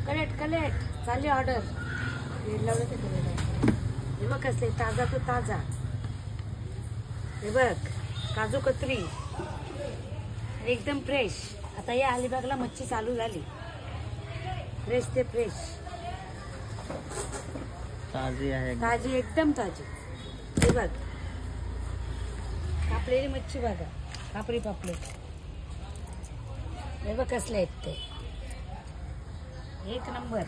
Collect चालली order. लावलं ते कलेक्ट. हे बघ कसले ताजा तो ताजा. हे बघ काजू कतरी एकदम फ्रेश. आता या अलिबागला मच्छी चालू झाली. फ्रेश ते फ्रेश ताजी आहे. ताजी एकदम ताजी. हे बघ कापलेली मच्छी बघा. कापरी पापलेट. हे बघ कसले आहेत ते. एक नंबर.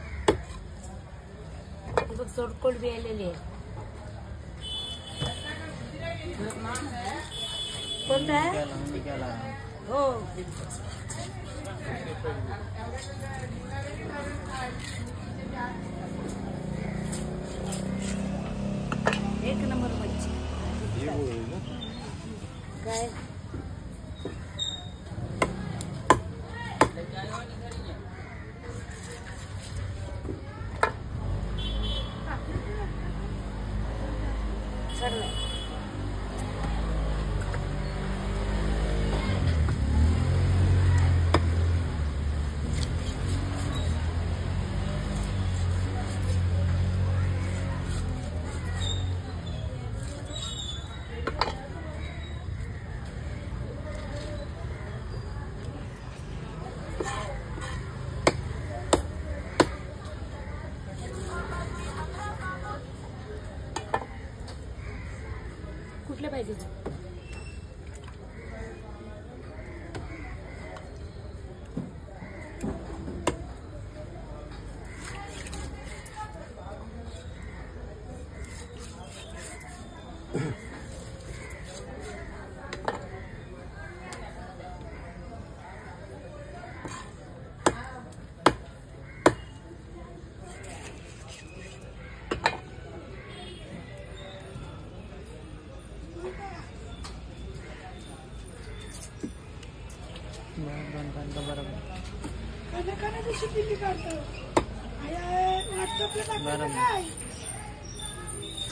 हे बघ सोडकोड बी आलेली आहे. कोणता आहे? हो एक नंबर मच्छी. काय सर्व कुठले पाहिजे?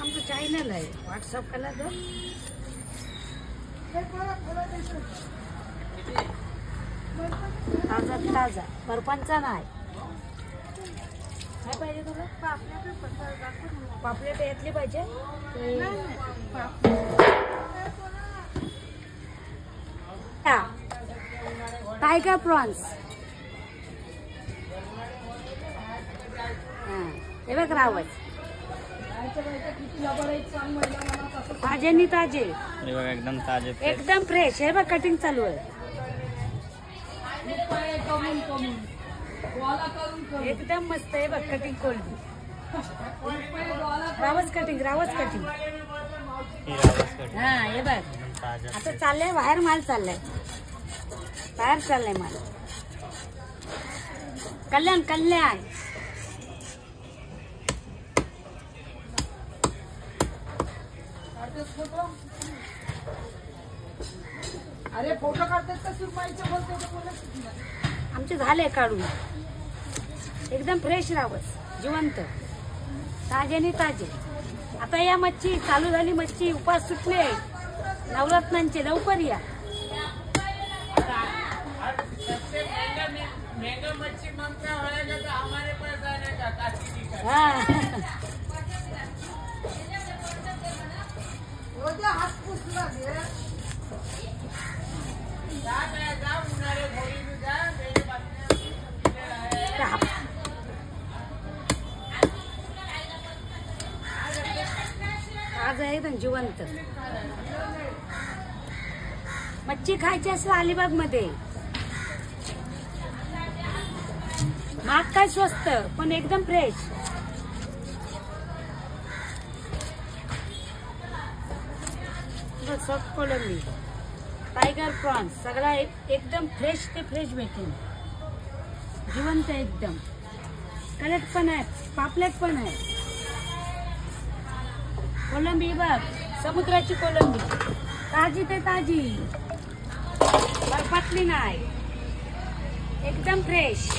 आमचं चॅनल आहे व्हॉट्सअपला जो ताजा ताजा बर्फांचा नाही. काय पाहिजे तुला? पापलेट यातली पाहिजे. Tiger prawns. हे बघ रावस ताजे नि ताजे. एकदम ताजे एकदम फ्रेश. हे बघ कटिंग चालू आहे. एकदम मस्त. हे बघ कटिंग कोल्ड. रावस कटिंग हा. हे बघ आता चाललंय बाहेर माल. चाललाय माल. कल्याण अरे फोटो काढतात का सुरमाईचे? बोलते आमचे झाले काढून. एकदम फ्रेश रावस जिवंत ताजे नि ताजे. आता या मच्छी चालू झाली. मच्छी उपास सुटले नवरत्नांचे. लवकर या. आज आहे एकदम जिवंत. मच्छी खायची असेल अलिबाग मध्ये महाग काय स्वस्त पण एकदम फ्रेश. सॉफ्ट कोलंबी टायगर प्रॉन्स सगळा एकदम फ्रेश ते फ्रेश भेटेल. जिवंत एकदम. कलेक्ट पण आहे. पापलेट पण आहे. कोलंबी बघ समुद्राची कोलंबी ताजी ते ताजी. बर्फातली नाही. एकदम फ्रेश.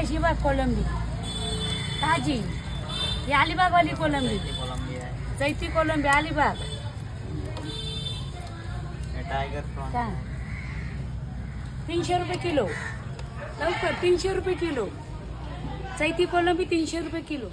ही बघ कोलंबी ताजी. ही अलिबाग वाली कोलंबी. चैती कोलंबी अलिबाग. टायगर प्रॉन्स 300 रुपये किलो. लवकर 300 रुपये किलो. चैती कोलंबी 300 रुपये किलो.